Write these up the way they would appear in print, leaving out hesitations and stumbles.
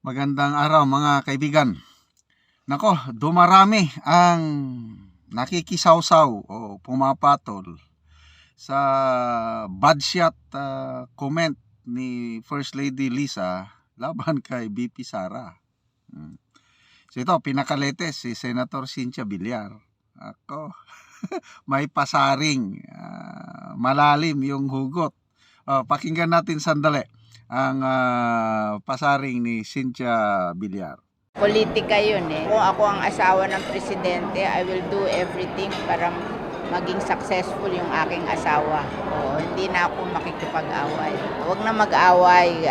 Magandang araw mga kaibigan. Nako, dumarami ang nakikisawsaw o pumapatol sa bad shot comment ni First Lady Lisa laban kay BP Sara. So ito, pinakaletes si Senator Cynthia Villar. Ako, may pasaring, malalim yung hugot. Pakinggan natin sandali ang pasaring ni Cynthia Villar. Politika yun eh. Kung ako ang asawa ng presidente, I will do everything para maging successful yung aking asawa. Hindi na ako makikipag-away. Huwag na mag-away,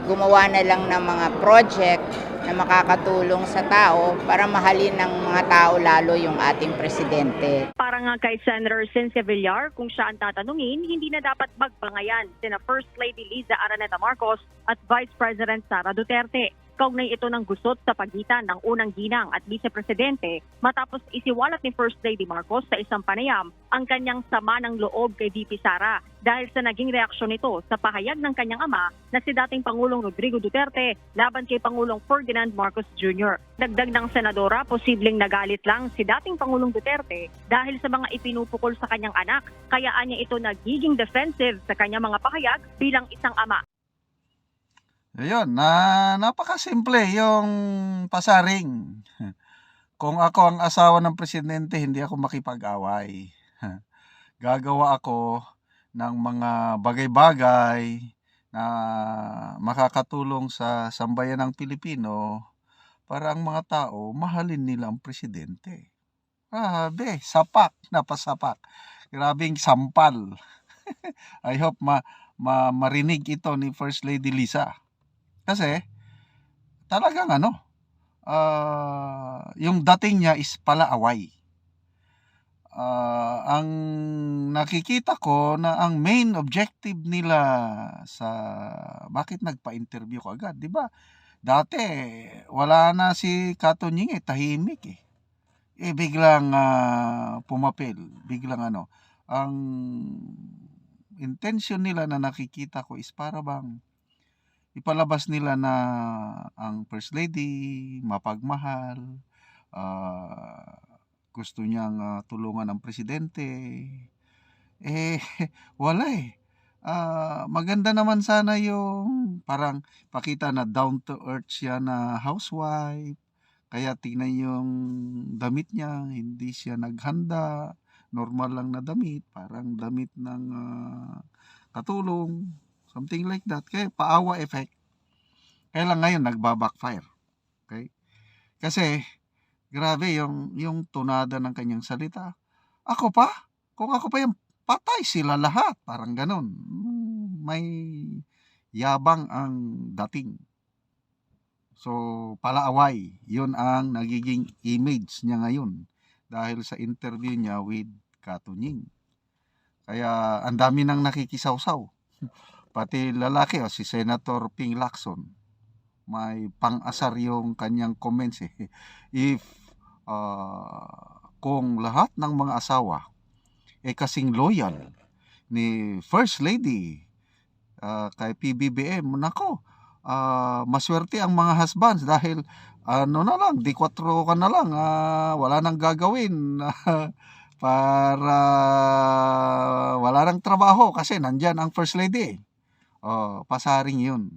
gumawa na lang ng mga project na makakatulong sa tao para mahalin ng mga tao lalo yung ating presidente. Para nga kay Senator Cynthia Villar, kung siya ang tatanungin, hindi na dapat magbangayan sina First Lady Liza Araneta Marcos at Vice President Sara Duterte. Kaugnay ito ng gusot sa pagitan ng unang ginang at vice-presidente matapos isiwalat ni First Lady Marcos sa isang panayam ang kanyang sama ng loob kay VP Sara dahil sa naging reaksyon nito sa pahayag ng kanyang ama na si dating Pangulong Rodrigo Duterte laban kay Pangulong Ferdinand Marcos Jr. Dagdag ng senadora, posibleng nagalit lang si dating Pangulong Duterte dahil sa mga ipinupukol sa kanyang anak, kaya anya ito nagiging defensive sa kanyang mga pahayag bilang isang ama. Ayun, napakasimple yung pasaring. Kung ako ang asawa ng presidente, hindi ako makipag-away. Gagawa ako ng mga bagay-bagay na makakatulong sa sambayan ng Pilipino para ang mga tao mahalin nila ang presidente. Grabe, sapak, napasapak. Grabing sampal. I hope marinig ito ni First Lady Lisa. Kasi talagang yung dating niya is palaaway. Ang nakikita ko na ang main objective nila sa bakit nagpa-interview ko agad, 'di ba? Dati wala na si Katunying tahimik eh. Biglang pumapil, biglang ang intention nila na nakikita ko is para bang ipalabas nila na ang First Lady mapagmahal, gusto niyang tulungan ang presidente. Wala eh. Maganda naman sana yung parang pakita na down to earth siya na housewife. Kaya tingnan yung damit niya, hindi siya naghanda, normal lang na damit, parang damit ng katulong. Something like that. Kaya paawa effect. Kaya lang ngayon nagbabackfire. Okay? Kasi grabe yung tunada ng kanyang salita. Ako pa? Kung ako pa yung patay sila lahat. Parang ganun. May yabang ang dating. So, palaaway. Yun ang nagiging image niya ngayon. Dahil sa interview niya with Katunying. Kaya ang dami nang nakikisawsaw. Pati lalaki si Senator Ping Lacson, may pang-asar yung kanyang comments eh. If kung lahat ng mga asawa kasing loyal ni First Lady kay PBBM, nako, maswerte ang mga husbands dahil na lang, di 4 ka na lang, wala nang gagawin para wala nang trabaho kasi nandyan ang First Lady. Pasaring yun.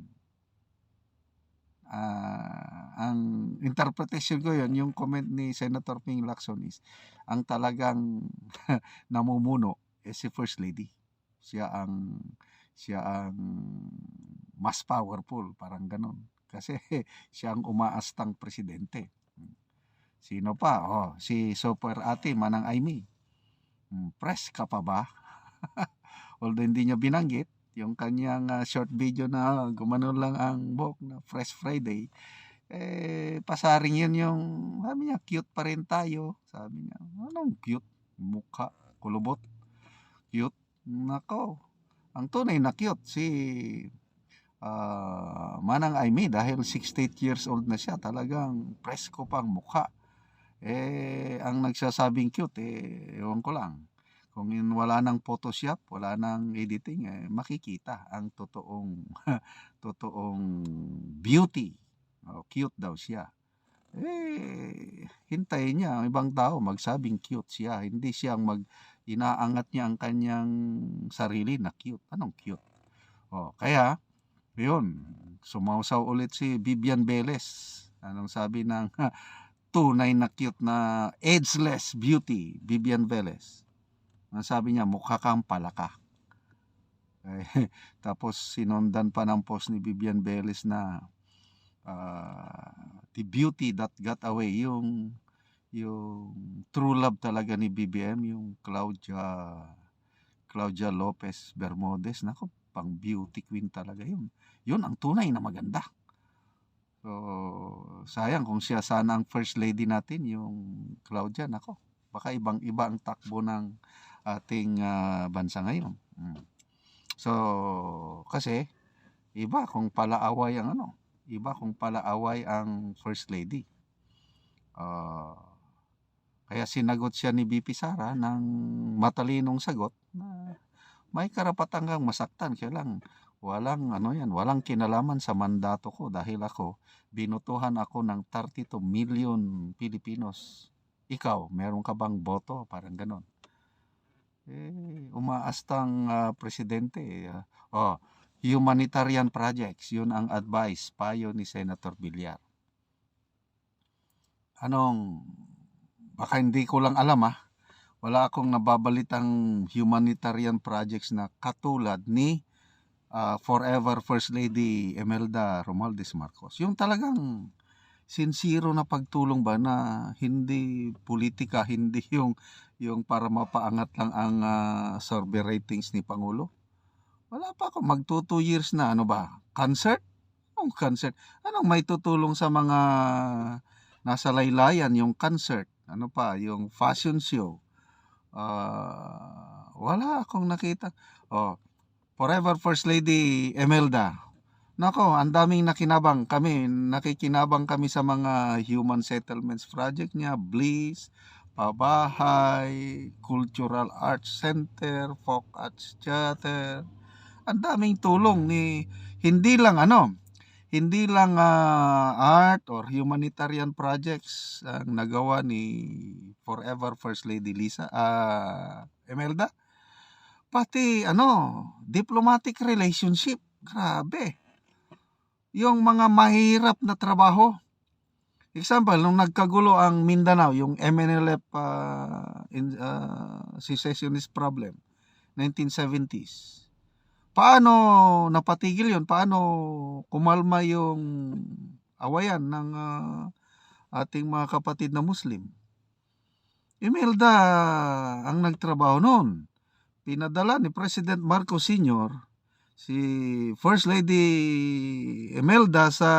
Ang interpretation ko yun, yung comment ni Senator Ping Lacson is, ang talagang namumuno si First Lady. Siya ang mas powerful, parang ganun. Kasi siya ang umaastang presidente. Sino pa? Si Super Ate Manang Aimee. Press ka pa ba? Although hindi niya binanggit, yung kanyang short video na gumano lang ang buhok na Fresh Friday, pasaring yun yung, sabi niya, cute pa rin tayo. Sabi niya, anong cute? Mukha, kulubot. Cute? Nako, ang tunay na cute, si Manang Aimee, dahil 68 years old na siya, talagang presko pang mukha. Ang nagsasabing cute, ewan ko lang. Kung wala nang Photoshop, wala nang editing, makikita ang totoong beauty cute daw siya. Hintayin niya ang ibang tao magsabing cute siya. Hindi siyang inaangat niya ang kanyang sarili na cute. Anong cute? Kaya, yun, sumausaw ulit si Vivian Velez. Anong sabi ng tunay na cute na ageless beauty, Vivian Velez? Ang sabi niya, mukha kang palaka. Tapos sinundan pa ng post ni Vivian Velez na the beauty that got away, yung true love talaga ni BBM, yung Claudia Lopez Bermudez. Nako, pang beauty queen talaga yun. Yun ang tunay na maganda. So, sayang kung siya sana ang first lady natin, yung Claudia. Nako, baka ibang-iba ang takbo ng ating bansa ngayon. So, kasi iba kung palaaway ang first lady. Kaya sinagot siya ni BP Sara ng matalinong sagot na may karapatan kang masaktan, kaya lang walang kinalaman sa mandato ko dahil binutuhan ako ng 32 million Pilipinos. Ikaw, meron ka bang boto? Parang ganon. Umaastang presidente. Humanitarian projects, yun ang advice, payo ni Senator Villar. Baka hindi ko lang alam wala akong nababalitang humanitarian projects na katulad ni forever First Lady Imelda Romualdez Marcos. Yung talagang sincero na pagtulong ba na hindi politika, hindi yung para mapaangat lang ang survey ratings ni Pangulo. Wala pa ako, magto 2 years na. Concert? Anong concert? Anong may tutulong sa mga nasa laylayan, yung concert? Yung fashion show? Wala akong nakita. Forever First Lady Imelda. Nako, ang daming nakikinabang kami sa mga human settlements project niya, Bliss, Pabahay, Cultural Arts Center, Folk Arts Theater. Ang daming tulong hindi lang art or humanitarian projects ang nagawa ni forever First Lady Imelda, pati diplomatic relationship. Grabe, yung mga mahirap na trabaho. Example, nung nagkagulo ang Mindanao, yung MNLF secessionist problem, 1970s. Paano napatigil yun? Paano kumalma yung awayan ng ating mga kapatid na Muslim? Imelda ang nagtrabaho noon. Pinadala ni President Marcos Sr. si First Lady Imelda sa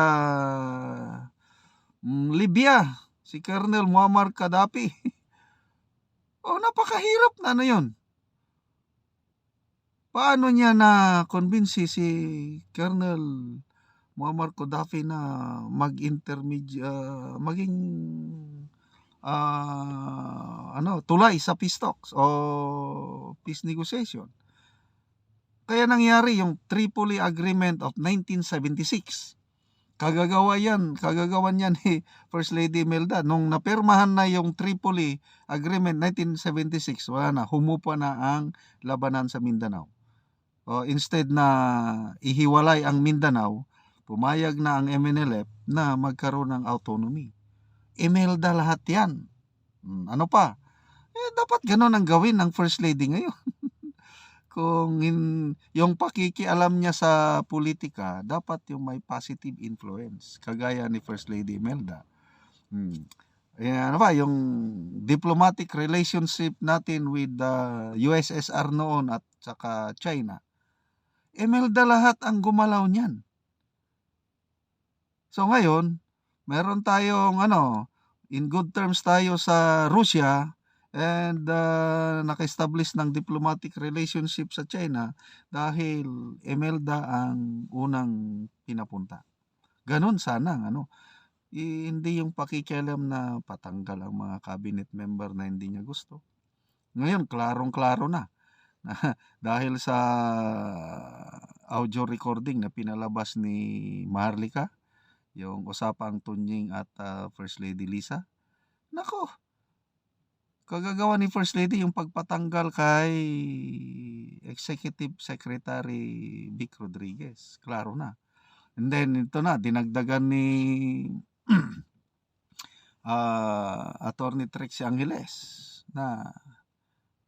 Libya, si Colonel Muammar Gaddafi. Napakahirap na yun. Paano niya na convince si Colonel Muammar Gaddafi na maging tulay sa peace talks o peace negotiation? Kaya nangyari yung Tripoli Agreement of 1976. Kagagawan niya ni First Lady Imelda. Nung napirmahan na yung Tripoli Agreement 1976, wala na, humupa na ang labanan sa Mindanao. Instead na ihiwalay ang Mindanao, pumayag na ang MNLF na magkaroon ng autonomy. Imelda lahat yan. Ano pa? Dapat ganon ang gawin ng First Lady ngayon. Kung yung pakikialam niya sa politika, dapat yung may positive influence, kagaya ni First Lady Imelda. Yung diplomatic relationship natin with the USSR noon at saka China, Imelda lahat ang gumalaw niyan. So ngayon, meron tayong in good terms tayo sa Russia, and naka-establish ng diplomatic relationship sa China dahil Imelda ang unang pinapunta. Ganon sana hindi yung pakikialam na patanggal ang mga cabinet member na hindi niya gusto. Ngayon, klarong-klaro na dahil sa audio recording na pinalabas ni Maharlika, yung usapang Tunying at First Lady Lisa. Nako, kagagawa ni First Lady yung pagpatanggal kay Executive Secretary Vic Rodriguez. Klaro na. And then ito na, dinagdagan ni Attorney Trixie Angeles na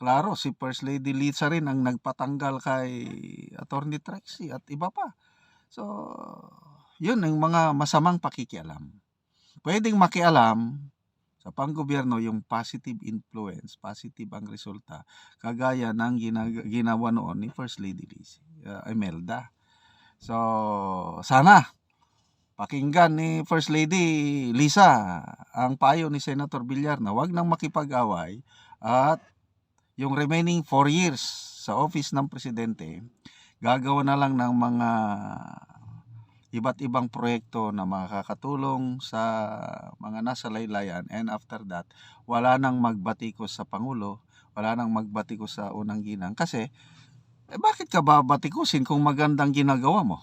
klaro si First Lady Lisa rin ang nagpatanggal kay Attorney Trixie at iba pa. So, yun ang mga masamang pakikialam. Pwedeng makialam sa panggobyerno yung positive influence, positive ang resulta, kagaya ng ginawa noon ni First Lady Imelda. So, sana pakinggan ni First Lady Lisa ang payo ni Senator Villar na wag nang makipag-away at yung remaining 4 years sa office ng presidente, gagawa na lang ng mga iba't ibang proyekto na makakatulong sa mga nasa laylayan, and after that, wala nang magbatikos sa Pangulo, wala nang magbatikos sa unang ginang. Kasi, bakit ka babatikusin kung magandang ginagawa mo?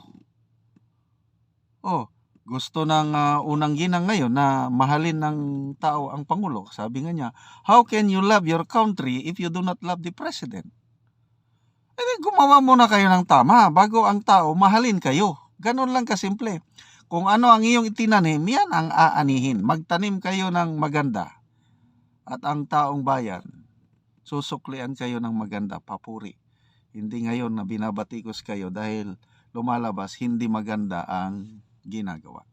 Gusto ng unang ginang ngayon na mahalin ng tao ang Pangulo. Sabi nga niya, how can you love your country if you do not love the president? Gumawa muna kayo ng tama bago ang tao mahalin kayo. Ganun lang kasimple. Kung ano ang iyong itinanim, yan ang aanihin. Magtanim kayo ng maganda. At ang taong bayan, susuklian kayo ng maganda, papuri. Hindi ngayon na binabatikos kayo dahil lumalabas hindi maganda ang ginagawa.